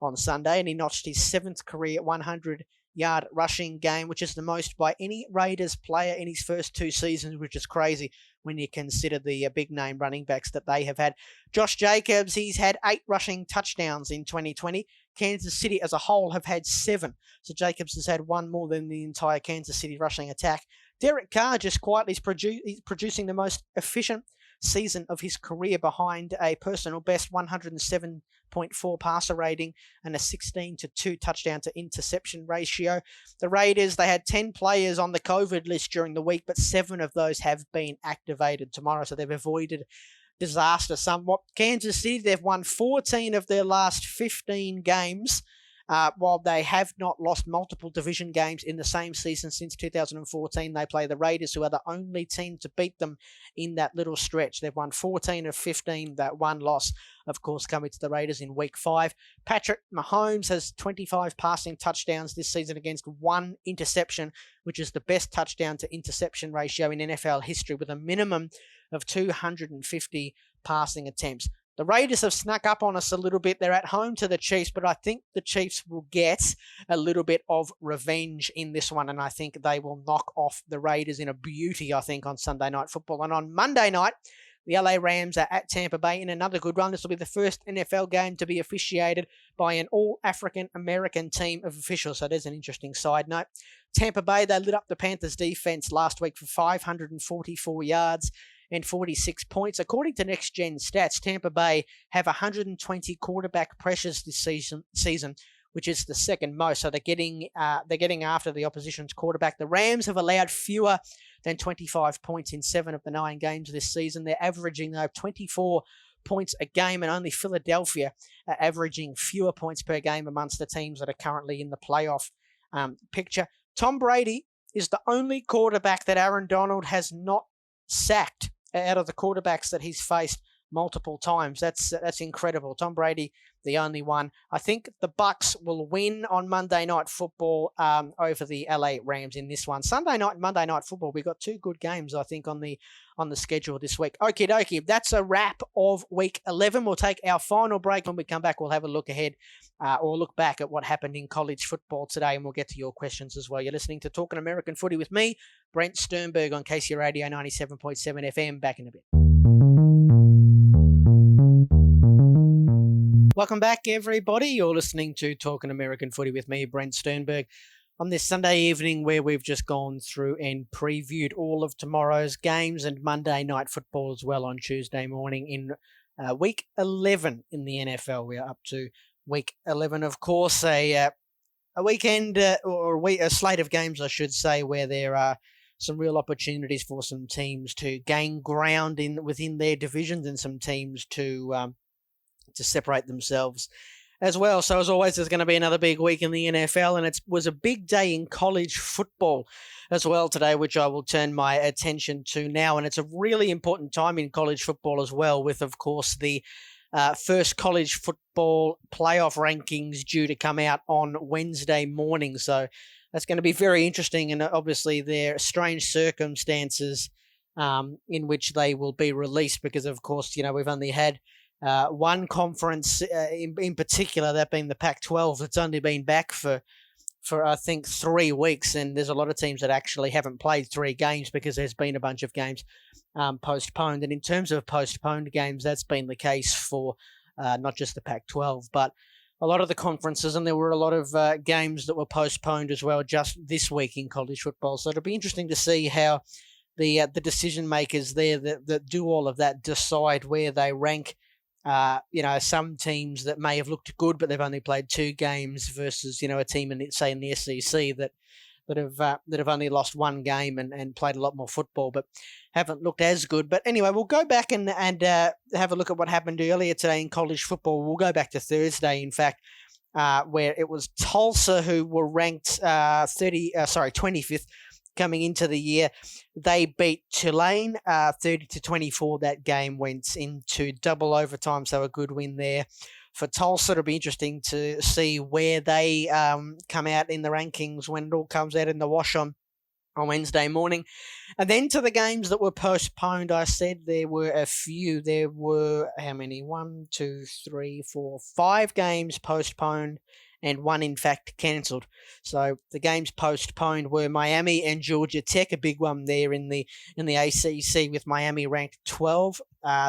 on Sunday, and he notched his 7th career 100-yard rushing game, which is the most by any Raiders player in his first 2 seasons, which is crazy when you consider the big-name running backs that they have had. Josh Jacobs, he's had 8 rushing touchdowns in 2020. Kansas City as a whole have had 7. So Jacobs has had 1 more than the entire Kansas City rushing attack. Derek Carr just quietly is producing the most efficient season of his career behind a personal best 107.4 passer rating and a 16-2 touchdown to interception ratio. The Raiders, they had 10 players on the COVID list during the week, but 7 of those have been activated tomorrow, so they've avoided disaster somewhat. Kansas City, they've won 14 of their last 15 games, while they have not lost multiple division games in the same season since 2014. They play the Raiders, who are the only team to beat them in that little stretch. They've won 14 of 15, that one loss, of course, coming to the Raiders in Week 5. Patrick Mahomes has 25 passing touchdowns this season against 1 interception, which is the best touchdown to interception ratio in NFL history, with a minimum of 250 passing attempts. The Raiders have snuck up on us a little bit. They're at home to the Chiefs, but I think the Chiefs will get a little bit of revenge in this one, and I think they will knock off the Raiders in a beauty, I think, on Sunday Night Football. And on Monday night, the LA Rams are at Tampa Bay in another good run. This will be the first NFL game to be officiated by an all-African-American team of officials, so there's an interesting side note. Tampa Bay, they lit up the Panthers' defense last week for 544 yards and 46 points. According to Next Gen Stats, Tampa Bay have 120 quarterback pressures this season, which is the second most. So they're getting after the opposition's quarterback. The Rams have allowed fewer than 25 points in 7 of the 9 games this season. They're averaging 24 points a game, and only Philadelphia are averaging fewer points per game amongst the teams that are currently in the playoff picture. Tom Brady is the only quarterback that Aaron Donald has not sacked out of the quarterbacks that he's faced multiple times. That's incredible. Tom Brady, the only one. I think the Bucks will win on Monday Night Football over the LA Rams in this one. Sunday night and Monday Night Football, we got 2 good games, I think, on the schedule this week. Okie dokie, that's a wrap of Week 11. We'll take our final break. When we come back, we'll have a look ahead or look back at what happened in college football today, and we'll get to your questions as well. You're listening to Talkin American Footy with me, Brent Sternberg, on KC Radio 97.7 FM. Back in a bit. Welcome back, everybody. You're listening to Talkin American Footy with me, Brent Sternberg, on this Sunday evening where we've just gone through and previewed all of tomorrow's games and Monday Night Football as well on Tuesday morning in Week 11 in the NFL. We are up to Week 11, of course, a weekend or a slate of games, I should say, where there are some real opportunities for some teams to gain ground within their divisions and some teams to separate themselves as well. So as always, there's going to be another big week in the NFL, and it was a big day in college football as well today, which I will turn my attention to now. And it's a really important time in college football as well, with, of course, the first college football playoff rankings due to come out on Wednesday morning. So that's going to be very interesting, and obviously there are strange circumstances in which they will be released because, of course, we've only had one conference in particular, that being the Pac-12, that's only been back for I think 3 weeks, and there's a lot of teams that actually haven't played 3 games because there's been a bunch of games postponed. And in terms of postponed games, that's been the case for not just the Pac-12, but a lot of the conferences, and there were a lot of games that were postponed as well just this week in college football. So it'll be interesting to see how the decision makers there that do all of that decide where they rank. Some teams that may have looked good, but they've only played 2 games versus, a team in the SEC that that have only lost one game and played a lot more football, but haven't looked as good. But anyway, we'll go back and have a look at what happened earlier today in college football. We'll go back to Thursday, in fact, where it was Tulsa who were ranked 25th coming into the year. They beat Tulane 30-24. That game went into double overtime, so a good win there for Tulsa. It'll be interesting to see where they come out in the rankings when it all comes out in the wash on Wednesday morning. And then to the games that were postponed, I said there were a few. There were, how many? 5 games postponed and one, in fact, cancelled. So the games postponed were Miami and Georgia Tech, a big one there in the ACC with Miami ranked 12.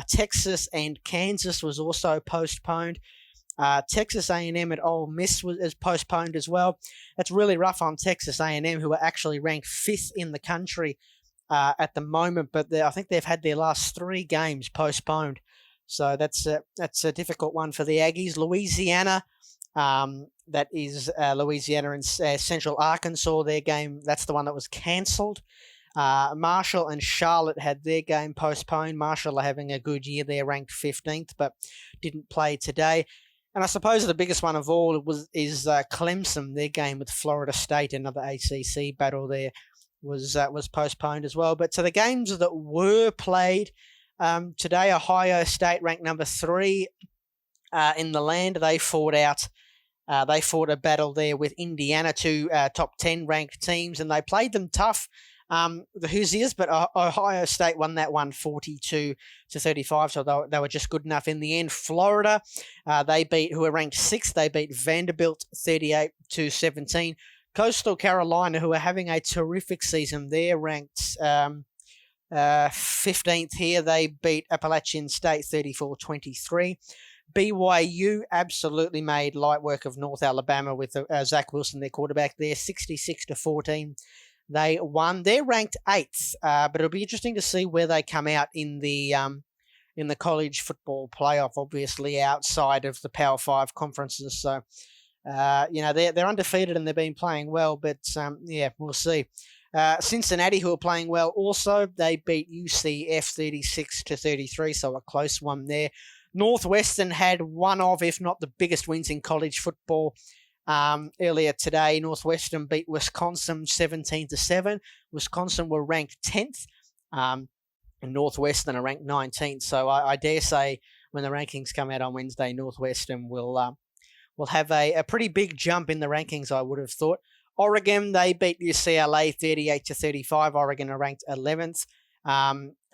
Texas and Kansas was also postponed. Texas A&M at Ole Miss is postponed as well. That's really rough on Texas A&M, who are actually ranked 5th in the country at the moment, but I think they've had their last 3 games postponed. So that's a difficult one for the Aggies. Louisiana, that is Louisiana and Central Arkansas, their game, that's the one that was cancelled. Marshall and Charlotte had their game postponed. Marshall are having a good year. They're ranked 15th, but didn't play today. And I suppose the biggest one of all is Clemson. Their game with Florida State, another ACC battle there, was postponed as well. But to the games that were played today, Ohio State ranked number 3 in the land. They fought a battle there with Indiana, 2 top 10 ranked teams, and they played them tough. The Hoosiers, but Ohio State won that one 42-35, so they were just good enough in the end. Florida, who are ranked 6th, they beat Vanderbilt 38-17. Coastal Carolina, who are having a terrific season, they're ranked 15th here. They beat Appalachian State 34-23. BYU absolutely made light work of North Alabama with Zach Wilson, their quarterback there, 66-14. They won. They're ranked 8th, but it'll be interesting to see where they come out in the college football playoff. Obviously, outside of the Power 5 conferences, so they're undefeated and they've been playing well. But we'll see. Cincinnati, who are playing well, also they beat UCF 36-33, so a close one there. Northwestern had one of, if not the biggest wins in college football. Earlier today, Northwestern beat Wisconsin 17-7. Wisconsin were ranked 10th, and Northwestern are ranked 19th. So I dare say when the rankings come out on Wednesday, Northwestern will have a pretty big jump in the rankings, I would have thought. Oregon, they beat UCLA 38-35. Oregon are ranked 11th.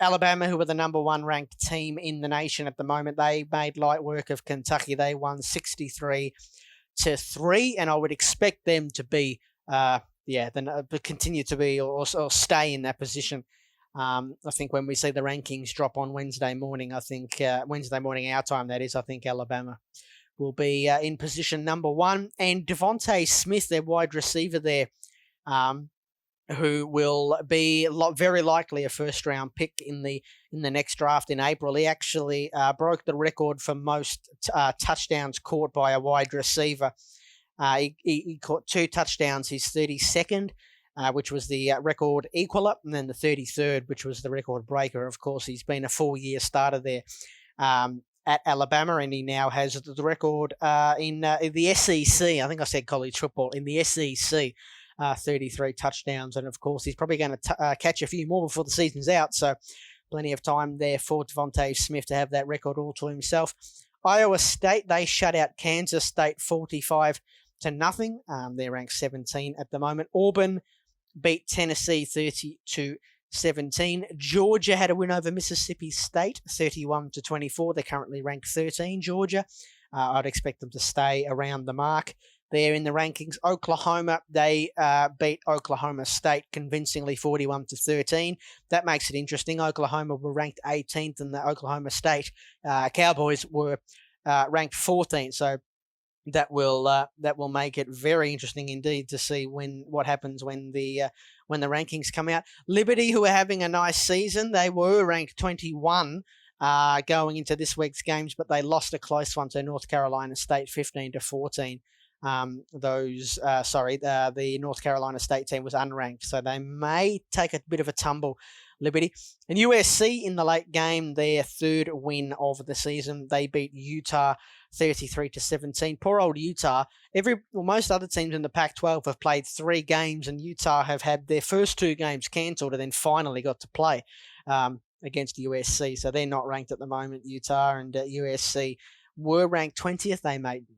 Alabama, who were the number 1 ranked team in the nation at the moment, they made light work of Kentucky. They won 63-3, and I would expect them to be, continue to be or stay in that position. I think when we see the rankings drop on Wednesday morning, Wednesday morning our time, that is, I think Alabama will be in position number 1. And Devontae Smith, their wide receiver there, who will be very likely a first-round pick in the next draft in April. He actually broke the record for most touchdowns caught by a wide receiver. He caught 2 touchdowns, his 32nd, which was the record equaler, and then the 33rd, which was the record breaker. Of course, he's been a 4-year starter there at Alabama, and he now has the record in the SEC. I think I said college football, in the SEC. 33 touchdowns, and of course he's probably going to catch a few more before the season's out, so plenty of time there for Devontae Smith to have that record all to himself. Iowa State, they shut out Kansas State 45-0. They're ranked 17 at the moment. Auburn beat Tennessee 30-17. Georgia had a win over Mississippi State 31-24. They're currently ranked 13, Georgia. I'd expect them to stay around the mark there in the rankings. Oklahoma, they beat Oklahoma State convincingly 41-13. That makes it interesting. Oklahoma were ranked 18th, and the Oklahoma State Cowboys were ranked 14th. So that will make it very interesting indeed to see what happens when the rankings come out. Liberty, who are having a nice season, they were ranked 21 going into this week's games, but they lost a close one to North Carolina State 15-14. The North Carolina State team was unranked, so they may take a bit of a tumble, Liberty. And USC in the late game, their third win of the season, they beat Utah 33-17. Poor old Utah. Most other teams in the Pac-12 have played 3 games, and Utah have had their first 2 games cancelled and then finally got to play against USC. So they're not ranked at the moment, Utah, and USC were ranked 20th.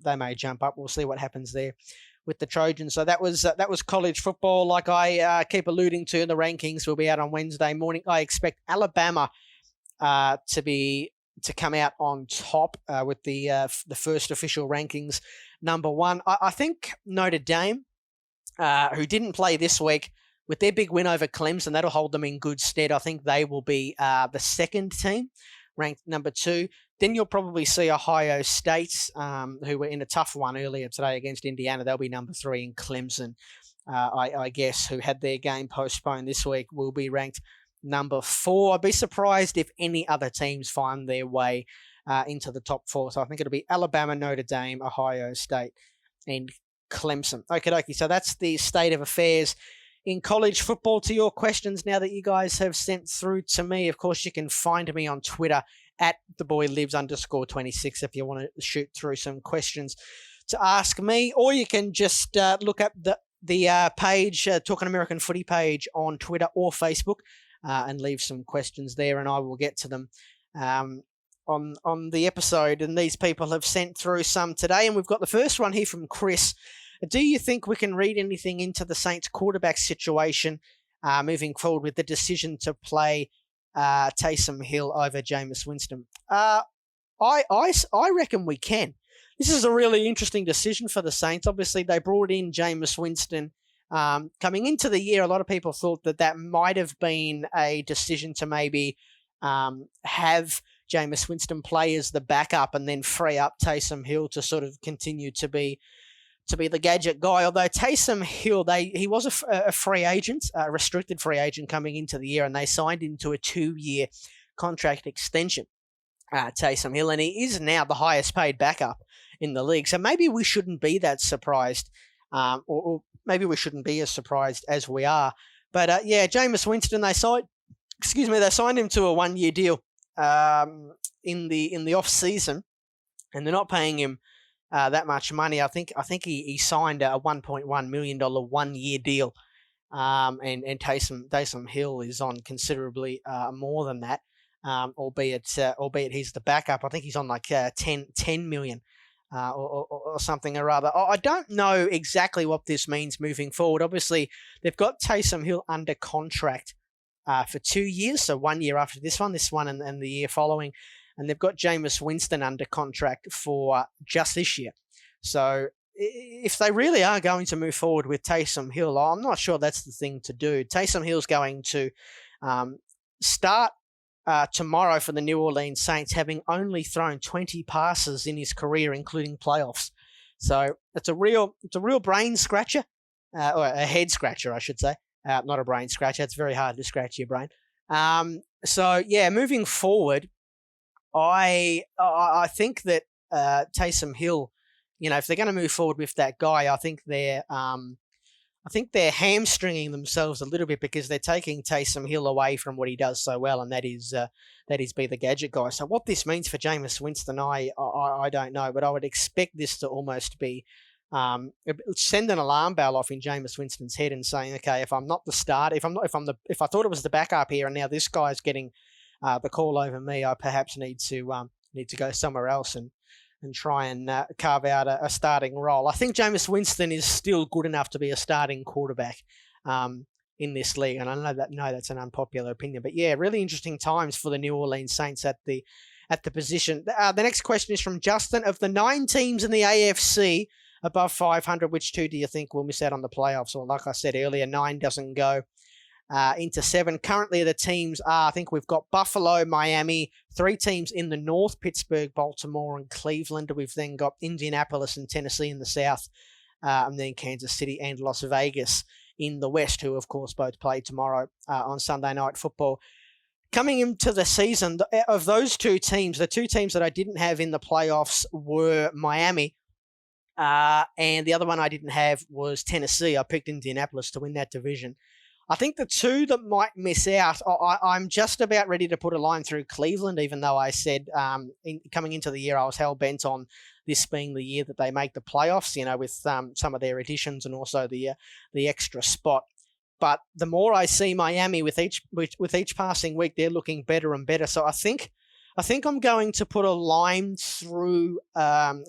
They may jump up. We'll see what happens there with the Trojans. So that was college football. Like I keep alluding to, the rankings will be out on Wednesday morning. I expect Alabama to come out on top with the first official rankings. Number 1, I think Notre Dame, who didn't play this week, with their big win over Clemson, that'll hold them in good stead. I think they will be the second team, ranked number 2. Then you'll probably see Ohio State, who were in a tough one earlier today against Indiana. They'll be number 3, in Clemson, I guess, who had their game postponed this week, will be ranked number 4. I'd be surprised if any other teams find their way into the top 4. So I think it'll be Alabama, Notre Dame, Ohio State, and Clemson. Okie dokie. So that's the state of affairs in college football. To your questions now that you guys have sent through to me, of course, you can find me on Twitter at theboylives_26 if you want to shoot through some questions to ask me, or you can just look up the page, Talkin American Footy page on Twitter or Facebook, and leave some questions there, and I will get to them on the episode. And these people have sent through some today, and we've got the first one here from Chris. Do you think we can read anything into the Saints quarterback situation moving forward with the decision to play Taysom Hill over Jameis Winston? I reckon we can. This is a really interesting decision for the Saints. Obviously, they brought in Jameis Winston. Coming into the year, a lot of people thought that might have been a decision to maybe have Jameis Winston play as the backup and then free up Taysom Hill to sort of continue to be the gadget guy. Although Taysom Hill, he was a free agent, a restricted free agent coming into the year, and they signed him to a 2-year contract extension, Taysom Hill, and he is now the highest paid backup in the league. So maybe we shouldn't be that surprised, or maybe we shouldn't be as surprised as we are. But Jameis Winston, they signed him to a 1-year deal in the off season, and they're not paying him that much money. I think he signed a $1.1 million 1-year deal, and Taysom Hill is on considerably more than that, albeit he's the backup. I think he's on like 10 million. Or something or other. I don't know exactly what this means moving forward. Obviously, they've got Taysom Hill under contract for 2 years, so 1 year after this one and the year following, and they've got Jameis Winston under contract for just this year. So if they really are going to move forward with Taysom Hill, I'm not sure that's the thing to do. Taysom Hill's going to start tomorrow for the New Orleans Saints, having only thrown 20 passes in his career, including playoffs. So it's a real brain scratcher, or a head scratcher, I should say. Not a brain scratcher. It's very hard to scratch your brain. Moving forward, I think that Taysom Hill, if they're going to move forward with that guy, I think they're hamstringing themselves a little bit because they're taking Taysom Hill away from what he does so well, and that is be the gadget guy. So what this means for Jameis Winston, I don't know, but I would expect this to almost be send an alarm bell off in Jameis Winston's head and saying, okay, if I'm not the start, if I thought it was the backup here, and now this guy's getting the call over me, I perhaps need to go somewhere else and try and carve out a starting role. I think Jameis Winston is still good enough to be a starting quarterback in this league, and I know that's an unpopular opinion, but yeah, really interesting times for the New Orleans Saints at the position. The next question is from Justin. Of the 9 teams in the AFC above 500, which 2 do you think will miss out on the playoffs? Or like I said earlier, 9 doesn't go into 7. Currently, the teams are, I think we've got Buffalo, Miami, 3 teams in the north, Pittsburgh, Baltimore, and Cleveland. We've then got Indianapolis and Tennessee in the south, and then Kansas City and Las Vegas in the west, who, of course, both play tomorrow on Sunday Night Football. Coming into the season, of those 2 teams, the 2 teams that I didn't have in the playoffs were Miami, And the other one I didn't have was Tennessee. I picked Indianapolis to win that division. I think the two that might miss out, I'm just about ready to put a line through Cleveland, even though I said coming into the year I was hell-bent on this being the year that they make the playoffs, with some of their additions and also the extra spot. But the more I see Miami with each passing week, they're looking better and better. So I think I'm going to put a line through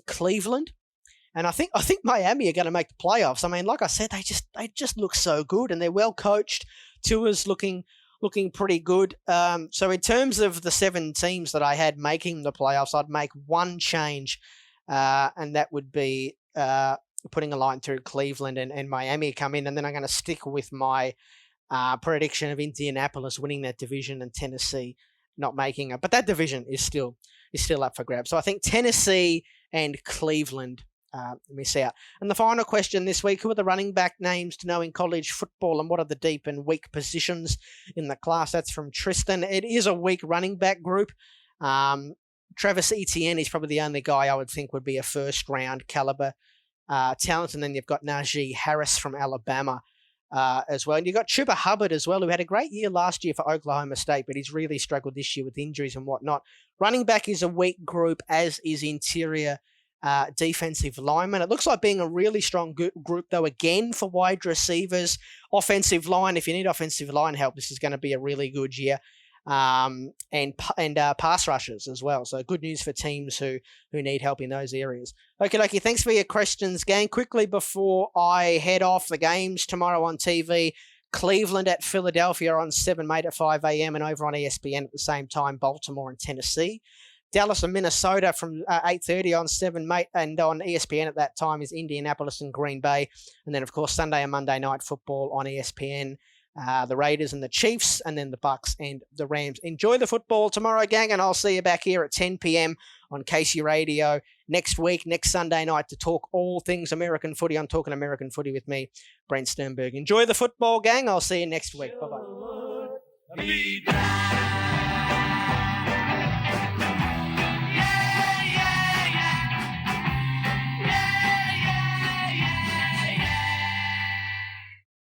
Cleveland. And I think Miami are going to make the playoffs. I mean, like I said, they just look so good, and they're well coached. Tua's looking pretty good. So in terms of the 7 teams that I had making the playoffs, I'd make one change, and that would be putting a line through Cleveland and Miami come in, and then I'm going to stick with my prediction of Indianapolis winning that division and Tennessee not making it. But that division is still up for grabs. So I think Tennessee and Cleveland miss out. And the final question this week, who are the running back names to know in college football, and what are the deep and weak positions in the class? That's from Tristan. It is a weak running back group. Travis Etienne is probably the only guy I would think would be a first-round caliber talent. And then you've got Najee Harris from Alabama as well. And you've got Chuba Hubbard as well, who had a great year last year for Oklahoma State, but he's really struggled this year with injuries and whatnot. Running back is a weak group, as is interior defensive linemen. It looks like being a really strong group, though, again, for wide receivers. Offensive line, if you need offensive line help, this is going to be a really good year. And pass rushers as well. So good news for teams who need help in those areas. Okay, thanks for your questions, gang. Quickly before I head off, the games tomorrow on TV. Cleveland at Philadelphia on 7 Mate at 5 a.m. and over on ESPN at the same time, Baltimore and Tennessee. Dallas and Minnesota from 8:30 on 7 Mate, and on ESPN at that time is Indianapolis and Green Bay. And then, of course, Sunday and Monday night football on ESPN, the Raiders and the Chiefs, and then the Bucks and the Rams. Enjoy the football tomorrow, gang, and I'll see you back here at 10 p.m. on Casey Radio next Sunday night, to talk all things American footy. I'm talking American footy with me, Brent Sternberg. Enjoy the football, gang. I'll see you next week. Bye-bye.